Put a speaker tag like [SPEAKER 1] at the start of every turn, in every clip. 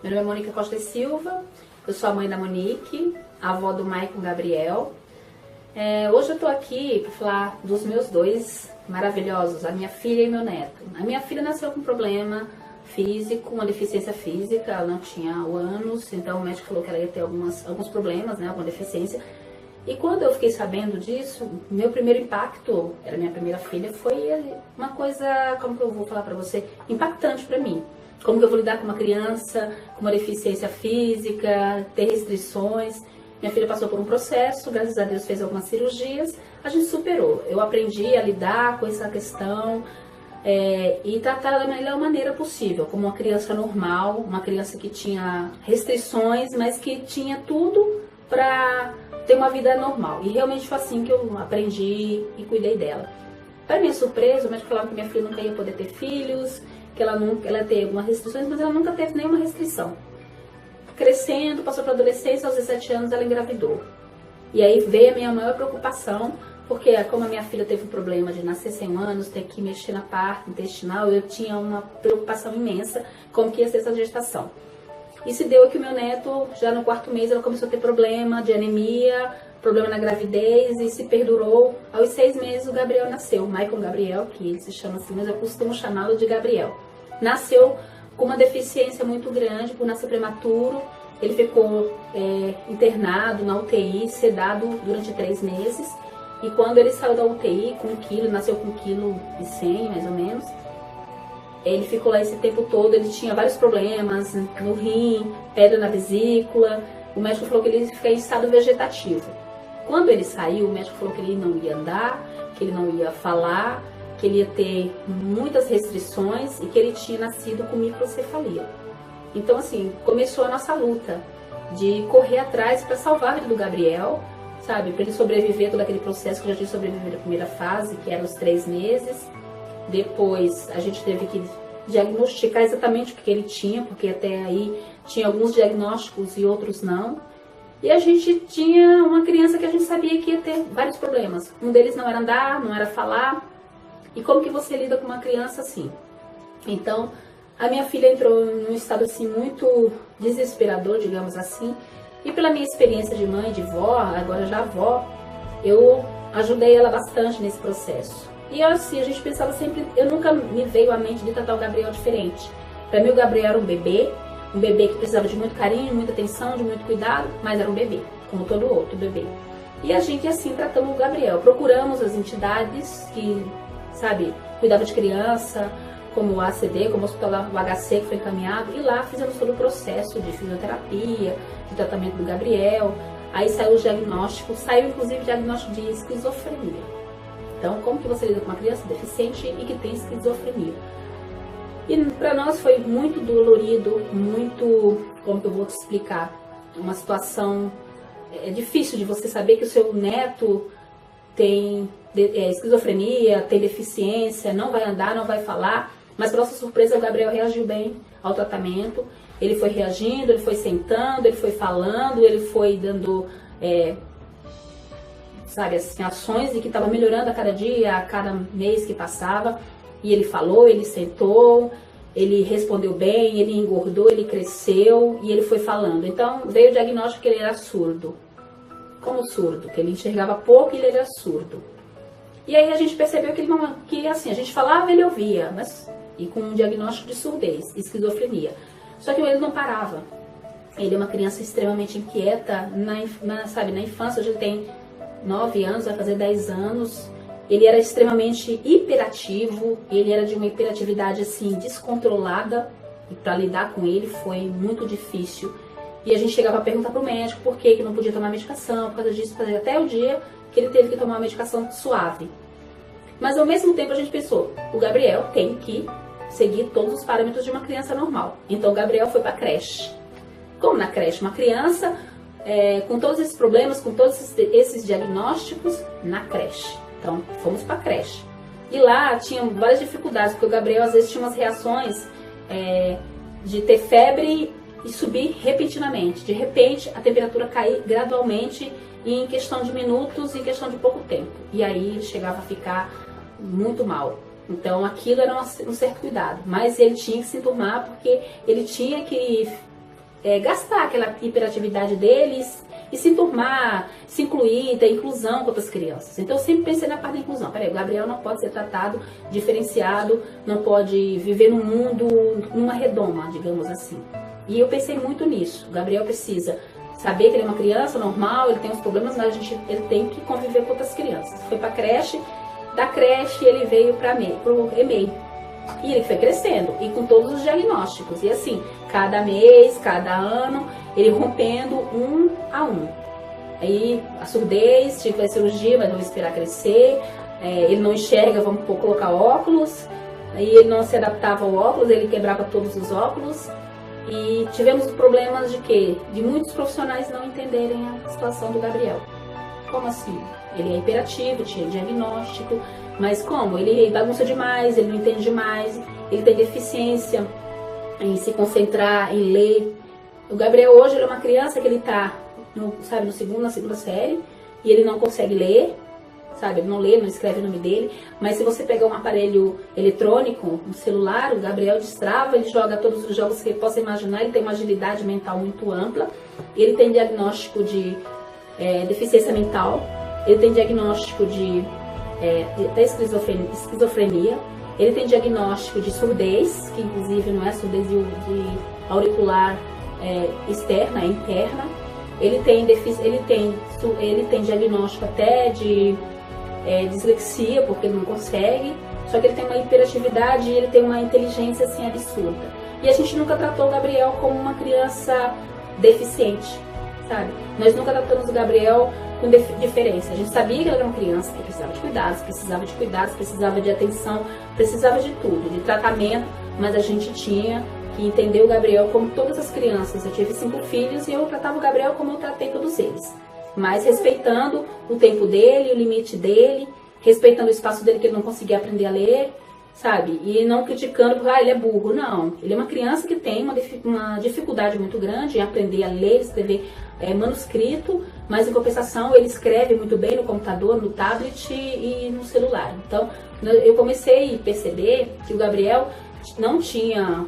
[SPEAKER 1] Meu nome é Mônica Costa e Silva, eu sou a mãe da Monique, a avó do Maicon Gabriel. Hoje eu tô aqui para falar dos meus dois maravilhosos, a minha filha e meu neto. A minha filha nasceu com um problema físico, uma deficiência física, ela não tinha anos, então o médico falou que ela ia ter alguns problemas, né, alguma deficiência. E quando eu fiquei sabendo disso, meu primeiro impacto, era minha primeira filha, foi uma coisa, como que eu vou falar pra você, impactante pra mim. Como que eu vou lidar com uma criança com uma deficiência física, ter restrições. Minha filha passou por um processo, graças a Deus fez algumas cirurgias, a gente superou. Eu aprendi a lidar com essa questão e tratar da melhor maneira possível, como uma criança normal, uma criança que tinha restrições, mas que tinha tudo para ter uma vida normal. E realmente foi assim que eu aprendi e cuidei dela. Para minha surpresa, o médico falava que minha filha nunca ia poder ter filhos, que ela ia ter algumas restrições, mas ela nunca teve nenhuma restrição. Crescendo, passou para a adolescência, aos 17 anos ela engravidou. E aí veio a minha maior preocupação, porque como a minha filha teve um problema de nascer sem anos, ter que mexer na parte intestinal, eu tinha uma preocupação imensa como que ia ser essa gestação. E se deu que o meu neto, já no 4º mês, ela começou a ter problema de anemia, problema na gravidez, e se perdurou. Aos 6 meses o Gabriel nasceu, o Maicon Gabriel, que ele se chama assim, mas eu costumo chamá-lo de Gabriel. Nasceu com uma deficiência muito grande, por nascer prematuro. Ele ficou internado na UTI, sedado durante 3 meses. E quando ele saiu da UTI com 1 quilo, nasceu com 1,1 kg, mais ou menos, ele ficou lá esse tempo todo, ele tinha vários problemas no rim, pedra na vesícula. O médico falou que ele ia ficar em estado vegetativo. Quando ele saiu, o médico falou que ele não ia andar, que ele não ia falar, que ele ia ter muitas restrições e que ele tinha nascido com microcefalia. Então, assim, começou a nossa luta de correr atrás para salvar a vida do Gabriel, sabe? Para ele sobreviver todo aquele processo que eu já tinha sobrevivido na primeira fase, que era os 3 meses. Depois, a gente teve que diagnosticar exatamente o que ele tinha, porque até aí tinha alguns diagnósticos e outros não. E a gente tinha uma criança que a gente sabia que ia ter vários problemas. Um deles não era andar, não era falar. E como que você lida com uma criança assim? Então, a minha filha entrou num estado assim muito desesperador, digamos assim. E pela minha experiência de mãe, de vó, agora já avó, eu ajudei ela bastante nesse processo. E assim, a gente pensava sempre, eu nunca me veio à mente de tratar o Gabriel diferente. Para mim o Gabriel era um bebê que precisava de muito carinho, muita atenção, de muito cuidado, mas era um bebê, como todo outro bebê. E a gente assim tratamos o Gabriel. Procuramos as entidades que, sabe, cuidavam de criança, como o ACD, como o Hospital do HC, que foi encaminhado, e lá fizemos todo o processo de fisioterapia, de tratamento do Gabriel. Aí saiu o diagnóstico, saiu inclusive o diagnóstico de esquizofrenia. Então, como que você lida com uma criança deficiente e que tem esquizofrenia? E para nós foi muito dolorido, muito, como que eu vou te explicar, uma situação difícil de você saber que o seu neto tem esquizofrenia, tem deficiência, não vai andar, não vai falar, mas para nossa surpresa o Gabriel reagiu bem ao tratamento. Ele foi reagindo, ele foi sentando, ele foi falando, ele foi dando sabe, assim, ações e que estava melhorando a cada dia, a cada mês que passava. E ele falou, ele sentou, ele respondeu bem, ele engordou, ele cresceu e ele foi falando. Então veio o diagnóstico que ele era surdo. Como surdo? Que ele enxergava pouco e ele era surdo. E aí a gente percebeu que assim, a gente falava, ele ouvia, mas e com um diagnóstico de surdez, esquizofrenia. Só que ele não parava. Ele é uma criança extremamente inquieta, sabe, na infância, hoje ele tem 9 anos, vai fazer 10 anos, ele era extremamente hiperativo, ele era de uma hiperatividade assim, descontrolada, e para lidar com ele foi muito difícil. E a gente chegava a perguntar para o médico por que não podia tomar medicação, por causa disso, até o dia que ele teve que tomar uma medicação suave. Mas ao mesmo tempo a gente pensou, o Gabriel tem que seguir todos os parâmetros de uma criança normal. Então o Gabriel foi para a creche. Como na creche, uma criança com todos esses problemas, com todos esses diagnósticos, na creche. Então, fomos para a creche. E lá tinha várias dificuldades, porque o Gabriel às vezes tinha umas reações de ter febre e subir repentinamente. De repente, a temperatura cair gradualmente em questão de minutos, em questão de pouco tempo. E aí ele chegava a ficar muito mal. Então, aquilo era um certo cuidado. Mas ele tinha que se enturmar, porque ele tinha que gastar aquela hiperatividade deles e se enturmar, se incluir, ter inclusão com outras crianças. Então eu sempre pensei na parte da inclusão. Peraí, o Gabriel não pode ser tratado diferenciado, não pode viver num mundo, numa redoma, digamos assim. E eu pensei muito nisso. O Gabriel precisa saber que ele é uma criança normal, ele tem os problemas, mas ele tem que conviver com outras crianças. Foi pra creche, da creche ele veio pro EMEI. E ele foi crescendo, e com todos os diagnósticos. E assim, cada mês, cada ano, ele rompendo um a um. Aí a surdez, tive que fazer cirurgia, mas vamos esperar crescer. Ele não enxerga, vamos colocar óculos. Aí ele não se adaptava ao óculos, ele quebrava todos os óculos. E tivemos problemas de quê? De muitos profissionais não entenderem a situação do Gabriel. Como assim? Ele é hiperativo, tinha diagnóstico, mas como? Ele bagunça demais, ele não entende demais, ele tem deficiência em se concentrar, em ler. O Gabriel hoje ele é uma criança que ele tá, na segunda série, e ele não consegue ler, sabe? Ele não lê, não escreve o nome dele, mas se você pegar um aparelho eletrônico, um celular, o Gabriel destrava, ele joga todos os jogos que ele possa imaginar, ele tem uma agilidade mental muito ampla, ele tem diagnóstico de deficiência mental, ele tem diagnóstico de até esquizofrenia, ele tem diagnóstico de surdez, que inclusive não é surdez de auricular externa, é interna. Ele tem diagnóstico até de dislexia, porque ele não consegue, só que ele tem uma hiperatividade e ele tem uma inteligência assim absurda. E a gente nunca tratou o Gabriel como uma criança deficiente, sabe? Nós nunca tratamos o Gabriel com diferença. A gente sabia que ele era uma criança que precisava de cuidados, precisava de atenção, precisava de tudo, de tratamento, mas a gente tinha que entender o Gabriel como todas as crianças. Eu tive 5 filhos e eu tratava o Gabriel como eu tratei todos eles, mas respeitando o tempo dele, o limite dele, respeitando o espaço dele que ele não conseguia aprender a ler, sabe? E não criticando porque ele é burro, não. Ele é uma criança que tem uma dificuldade muito grande em aprender a ler, escrever manuscrito, mas em compensação ele escreve muito bem no computador, no tablet e no celular. Então eu comecei a perceber que o Gabriel não tinha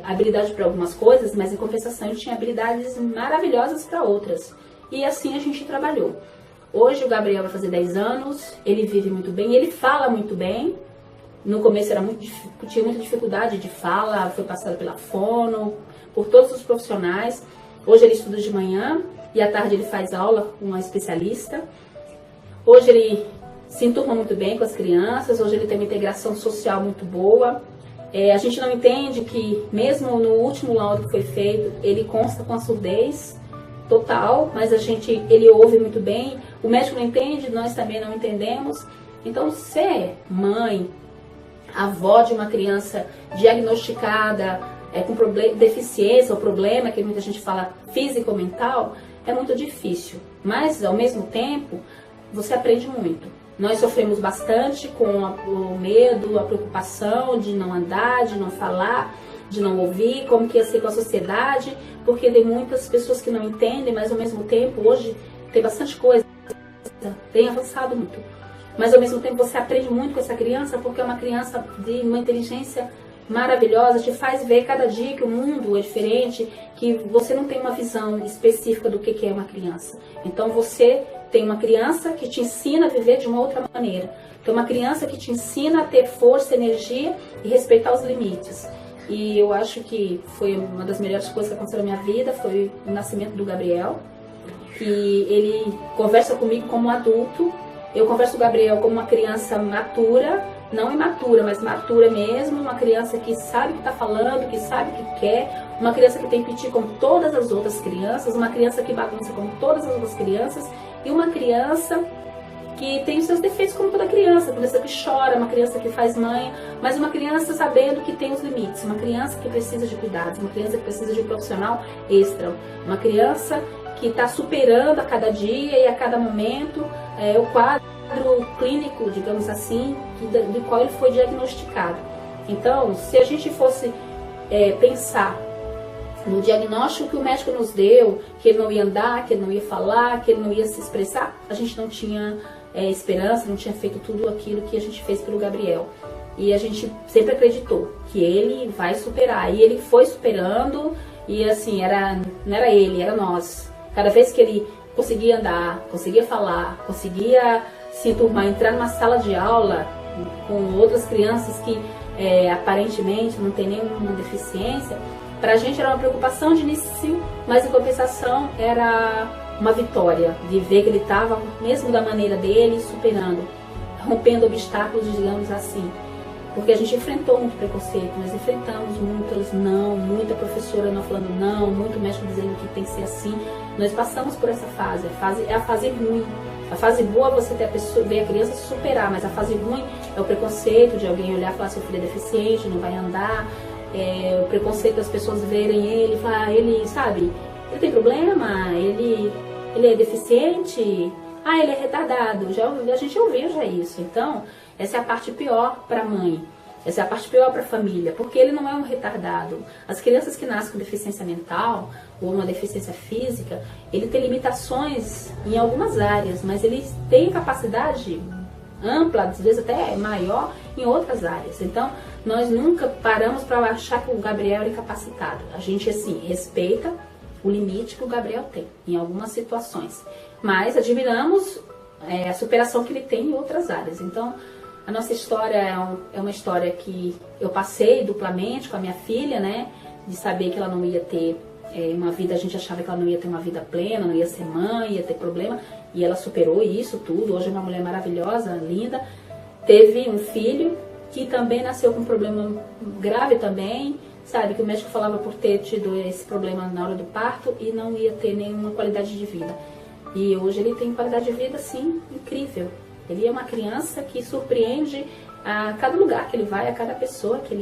[SPEAKER 1] habilidade para algumas coisas, mas em compensação ele tinha habilidades maravilhosas para outras. E assim a gente trabalhou. Hoje o Gabriel vai fazer 10 anos, ele vive muito bem, ele fala muito bem. No começo tinha muita dificuldade de fala, foi passado pela fono, por todos os profissionais. Hoje ele estuda de manhã e à tarde ele faz aula com uma especialista. Hoje ele se enturma muito bem com as crianças, hoje ele tem uma integração social muito boa. A gente não entende que, mesmo no último laudo que foi feito, ele consta com a surdez total, mas ele ouve muito bem. O médico não entende, nós também não entendemos. Então, ser mãe, avó de uma criança diagnosticada com deficiência ou problema, que muita gente fala físico ou mental, é muito difícil. Mas, ao mesmo tempo, você aprende muito. Nós sofremos bastante com o medo, a preocupação de não andar, de não falar, de não ouvir, como que ia ser com a sociedade, porque tem muitas pessoas que não entendem, mas ao mesmo tempo, hoje tem bastante coisa, tem avançado muito. Mas ao mesmo tempo você aprende muito com essa criança, porque é uma criança de uma inteligência maravilhosa, te faz ver cada dia que o mundo é diferente, que você não tem uma visão específica do que é uma criança. Então você tem uma criança que te ensina a viver de uma outra maneira. Tem uma criança que te ensina a ter força, energia e respeitar os limites. E eu acho que foi uma das melhores coisas que aconteceu na minha vida, foi o nascimento do Gabriel, que ele conversa comigo como adulto. Eu converso com o Gabriel como uma criança matura, não imatura, mas matura mesmo, uma criança que sabe o que está falando, que sabe o que quer, uma criança que tem piti como todas as outras crianças, uma criança que bagunça como todas as outras crianças, e uma criança que tem os seus defeitos como toda criança, uma criança que chora, uma criança que faz manha, mas uma criança sabendo que tem os limites, uma criança que precisa de cuidados, uma criança que precisa de um profissional extra, uma criança que está superando a cada dia e a cada momento o quadro clínico, digamos assim, do qual ele foi diagnosticado. Então, se a gente fosse pensar no diagnóstico que o médico nos deu, que ele não ia andar, que ele não ia falar, que ele não ia se expressar, a gente não tinha esperança, não tinha feito tudo aquilo que a gente fez pelo Gabriel. E a gente sempre acreditou que ele vai superar. E ele foi superando, E assim, não era ele, era nós. Cada vez que ele conseguia andar, conseguia falar, conseguia se enturmar, entrar numa sala de aula com outras crianças que aparentemente não tem nenhuma deficiência, pra gente era uma preocupação de início, mas em compensação era uma vitória de ver que ele estava, mesmo da maneira dele, superando, rompendo obstáculos, digamos assim. Porque a gente enfrentou muito preconceito, nós enfrentamos muitos não, muita professora não falando não, muito médico dizendo que tem que ser assim. Nós passamos por essa fase, é a fase ruim. A fase boa é você ter ver a criança se superar, mas a fase ruim é o preconceito de alguém olhar e falar: seu filho é deficiente, não vai andar, o preconceito das pessoas verem ele e falar: ele, sabe, ele tem problema, ele é deficiente, ele é retardado. A gente ouviu já isso. Então, essa é a parte pior para a mãe, essa é a parte pior para a família, porque ele não é um retardado. As crianças que nascem com deficiência mental ou uma deficiência física, ele tem limitações em algumas áreas, mas ele tem capacidade ampla, às vezes até maior, em outras áreas. Então, nós nunca paramos para achar que o Gabriel é incapacitado. A gente, assim, respeita o limite que o Gabriel tem em algumas situações, mas admiramos a superação que ele tem em outras áreas. Então, a nossa história é uma história que eu passei duplamente com a minha filha, né? De saber que ela não ia ter uma vida, a gente achava que ela não ia ter uma vida plena, não ia ser mãe, ia ter problema, e ela superou isso tudo. Hoje é uma mulher maravilhosa, linda. Teve um filho que também nasceu com um problema grave também, sabe? Que o médico falava por ter tido esse problema na hora do parto e não ia ter nenhuma qualidade de vida. E hoje ele tem qualidade de vida, assim, incrível. Ele é uma criança que surpreende a cada lugar que ele vai, a cada pessoa que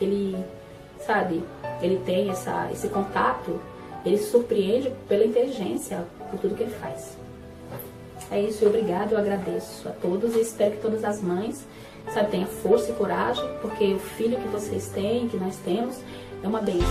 [SPEAKER 1] ele sabe, ele tem esse contato, ele se surpreende pela inteligência, por tudo que ele faz. É isso, obrigado, eu agradeço a todos e espero que todas as mães, sabe, tenham força e coragem, porque o filho que vocês têm, que nós temos, é uma bênção.